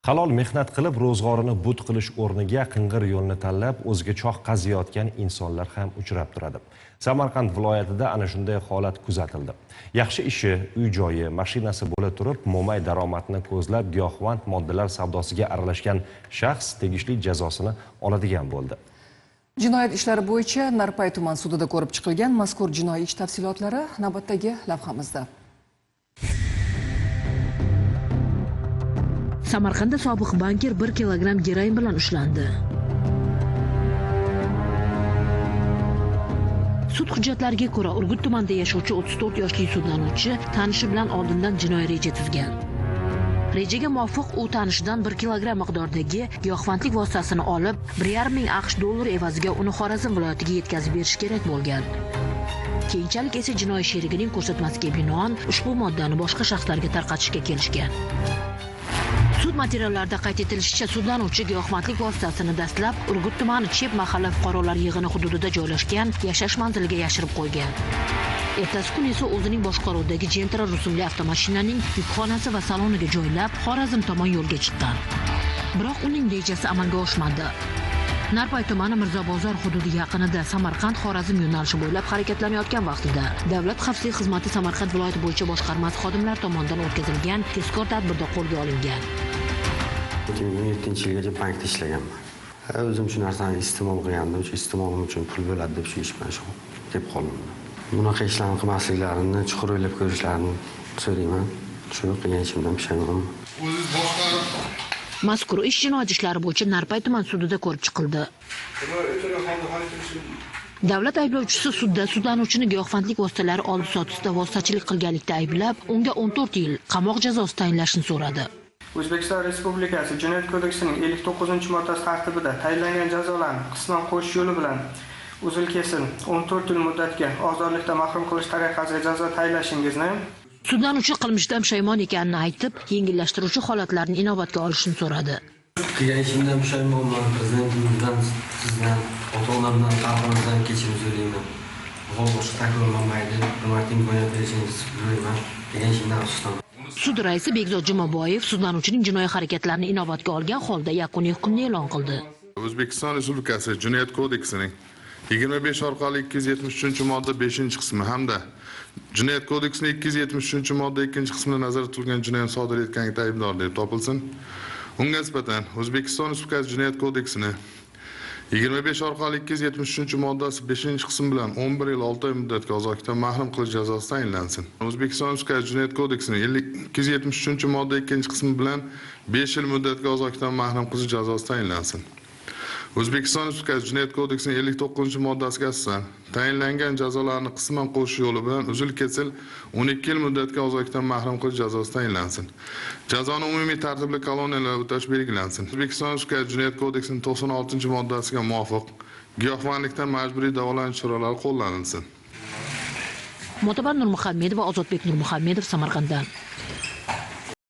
Halol mehnat qilib ro'zg'orini but qilish o'rniga qing'ir yo'lni tanlab o'ziga choh qaziyotgan insonlar ham uchrab turadi. Samarqand viloyatida ana shunday holat kuzatildi. Yaxshi ishi, uy-joyi, mashinasi bo'la turib, mo'may daromadni ko'zlab giyohvand moddalar savdosiga aralashgan shaxs tegishli jazosini oladigan bo'ldi. Jinoyat ishlari bo'yicha Narpay tuman sudida ko'rib chiqilgan mazkur jinoiy ish tafsilotlari navbatdagi lavhamizda. Samarqandda sobiq bankir 1 kilogramm geroin bilan ushlandi. Sud hujjatlariga ko'ra, Urgut tumanida yashovchi 34 yoshli sudlanuvchi tanishi bilan oldindan jinoiy reja tuzgan. Rejaga muvofiq u tanishidan 1 kilogramm miqdordagi giyohvandlik vositasini olib, 1,5 ming AQSh dollari evaziga uni Xorazm viloyatiga yetkazib berish kerak bo'lgan. Keyinchalik esa jinoiy sherigining ko'rsatmasiga binoan ushbu moddani boshqa shaxslarga tarqatishga kelishgan. Sud materiallarida qayd etilishicha, sudlanuvchi giyohvandlik vositasini dastlab Urgut tumani Chep mahalla fuqarolar yig'ini hududida joylashgan yashash manziliga yashirib qo'ygan. Ertasi kun esa o'zining boshqaruvidagi Gentra rusumli avtomashinaning yukxonasi va saloniga joylab, Xorazm tomon yo'lga chiqqan. Biroq uning rejasi amalga oshmadi. Narpay tumani Mirzobozor hududi yaqinida Samarqand-Xorazm yo'nalishi bo'ylab harakatlanayotgan vaqtida Davlat xavfsizlik xizmati Samarqand viloyati bo'yicha boshqarmasi xodimlari tomonidan o'tkazilgan tezkor tadbirda qo'lga olingan. 2017-yilgacha bankda ishlaganman. O'zim shu narsani iste'mol qilgandim, shu iste'molim uchun pul bo'ladi deb shu ish bilan shug'ullanib kelib qoldim. Bunaqa ishlarni qilmasliklarini, chuqur o'ylab ko'rishlarini so'rayman. Shu qilgan ishimdan pushaymonman. O'zingiz boshqarib Mazkur ish jinoyat ishlari bo'yicha Narpay tuman sudida ko'rib chiqildi. Davlat ayblovchisi sudda sudlanuvchini giyohvandlik vositalari oldi-sotishda vositachilik qilganlikda ayblab, unga 14 yil qamoq jazosi tayinlashni so'radi. O'zbekiston Respublikasi Jinoyat kodeksining 59-moddasi tartibida tayinlangan jazolarni qisman qo'shish yo'li bilan uzil-kesil 14 yil muddatga ozodlikdan mahrum qilish tariqasida jazo tayinlashingizni Sudlanuvchi qilmishdan pushaymon ekanini aytib, yengillashtiruvchi holatlarni inobatga olishni so'radi. Qilgan ishimdan pushaymonman. Prezidentimizdan, sizdan, ota-onamdan, xalqimizdan kechirim so'rayman. Boshqa takrorlanmaydi. Hurmatli imkoniyat berishingizni so'rayman. Qilgan ishimdan afsusdaman. Sud raisi Bekzod Jumaboyev sudlanuvchining jinoiy harakatlarini inobatga olgan holda yakuniy hukmni e'lon qildi. O'zbekiston Respublikasi Jinoyat kodeksining 25/273-modda 5-qismi hamda Jinoyat kodeksining 273-modda 2-qismida nazarda tutilgan jinoyat sodir etganlikda aybdor deb topilsin. Unga nisbatan O'zbekiston Respublikasi Jinoyat kodeksining 25/273-moddasi 5-qism bilan 11 yil 6 oy muddatga ozodlikdan mahrum qilish jazosi tayinlansin. O'zbekiston Respublikasi Jinoyat kodeksining 273-modda 2-qismi bilan 5 yil muddatga ozodlikdan mahrum qilish jazosi tayinlansin. O'zbekiston Respublikasi Jinoyat kodeksining 59-moddasiga asosan tayinlangan jazolarni qisman qo'shish yo'li bilan uzil-kesil 12 yil muddatga ozodlikdan mahrum qilish jazosi tayinlansin. Jazoni umumiy tartibli koloniyalarda o'tash belgilansin. O'zbekiston Respublikasi Jinoyat kodeksining 96-moddasiga muvofiq giyohvandlikdan majburiy davolanish choralari qo'llanilsin. Motabar Nurmuhammedov va Ozodbek Nurmuhammedov Samarqanddan.